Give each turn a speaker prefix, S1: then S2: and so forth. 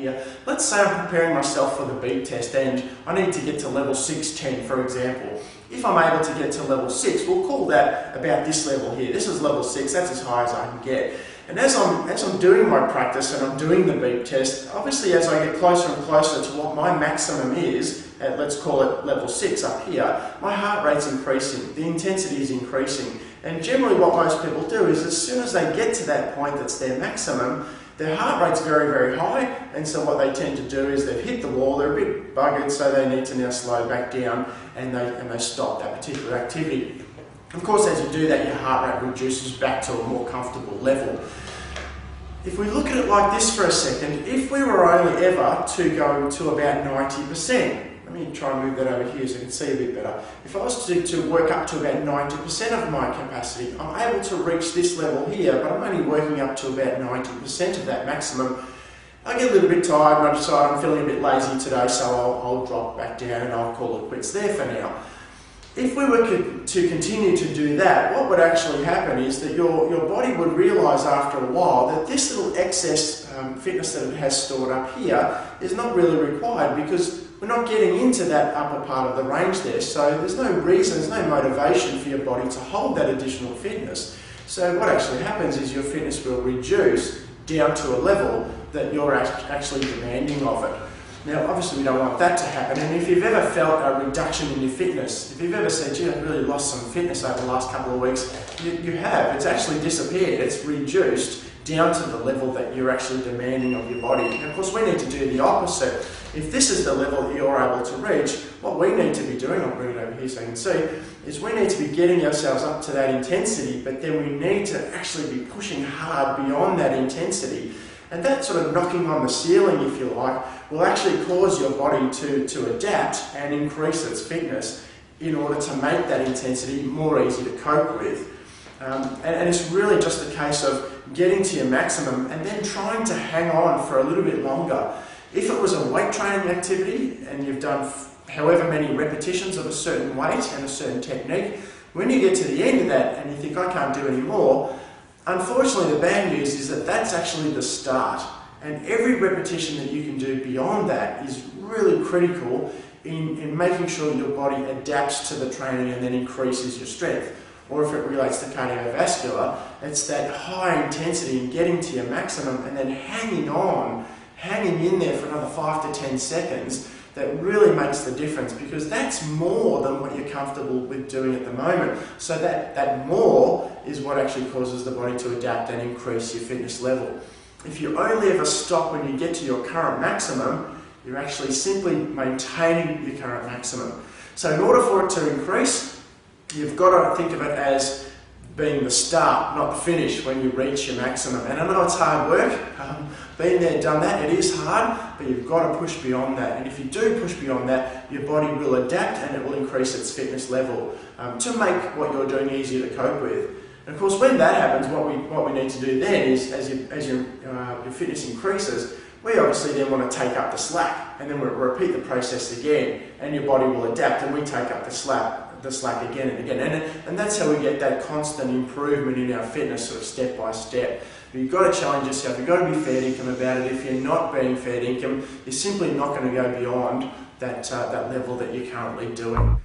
S1: here. Let's say I'm preparing myself for the beep test and I need to get to level 610, for example. If I'm able to get to level 6, we'll call that about this level here. This is level 6, that's as high as I can get. And as I'm doing my practice and I'm doing the beep test, obviously as I get closer and closer to what my maximum is, at, let's call it level 6 up here, my heart rate's increasing, the intensity is increasing. And generally what most people do is as soon as they get to that point that's their maximum, their heart rate's very, very high, and so what they tend to do is they've hit the wall, they're a bit buggered, so they need to now slow back down and they stop that particular activity. Of course, as you do that, your heart rate reduces back to a more comfortable level. If we look at it like this for a second, if we were only ever to go to about 90%, let me try and move that over here so you can see a bit better. If I was to work up to about 90% of my capacity, I'm able to reach this level here, but I'm only working up to about 90% of that maximum. I get a little bit tired and I decide I'm feeling a bit lazy today, so I'll drop back down and I'll call it quits there for now. If we were to continue to do that, what would actually happen is that your body would realise after a while that this little excess fitness that it has stored up here is not really required because we're not getting into that upper part of the range there. So there's no reason, there's no motivation for your body to hold that additional fitness. So what actually happens is your fitness will reduce down to a level that you're actually demanding of it. Now, obviously we don't want that to happen, and if you've ever felt a reduction in your fitness, if you've ever said, gee, I've really lost some fitness over the last couple of weeks, you have. It's actually disappeared. It's reduced down to the level that you're actually demanding of your body. And of course, we need to do the opposite. If this is the level that you're able to reach, what we need to be doing, I'll bring it over here so you can see, is we need to be getting ourselves up to that intensity, but then we need to actually be pushing hard beyond that intensity. And that sort of knocking on the ceiling, if you like, will actually cause your body to adapt and increase its fitness in order to make that intensity more easy to cope with. And it's really just a case of getting to your maximum and then trying to hang on for a little bit longer. If it was a weight training activity and you've done however many repetitions of a certain weight and a certain technique, when you get to the end of that and you think, I can't do any more, unfortunately, the bad news is that that's actually the start, and every repetition that you can do beyond that is really critical in making sure your body adapts to the training and then increases your strength. Or if it relates to cardiovascular, it's that high intensity in getting to your maximum and then hanging in there for another 5 to 10 seconds that really makes the difference, because that's more than what you're comfortable with doing at the moment. So that more is what actually causes the body to adapt and increase your fitness level. If you only ever stop when you get to your current maximum, you're actually simply maintaining your current maximum. So in order for it to increase, you've got to think of it as being the start, not the finish when you reach your maximum. And I know it's hard work, been there, done that, it is hard, but you've got to push beyond that. And if you do push beyond that, your body will adapt and it will increase its fitness level to make what you're doing easier to cope with. And of course, when that happens, what we need to do then is, as your fitness increases, we obviously then want to take up the slack, and then we'll repeat the process again, and your body will adapt, and we take up the slack again and again. And that's how we get that constant improvement in our fitness, sort of step by step. But you've got to challenge yourself, you've got to be fair dinkum about it. If you're not being fair dinkum, you're simply not going to go beyond that level that you're currently doing.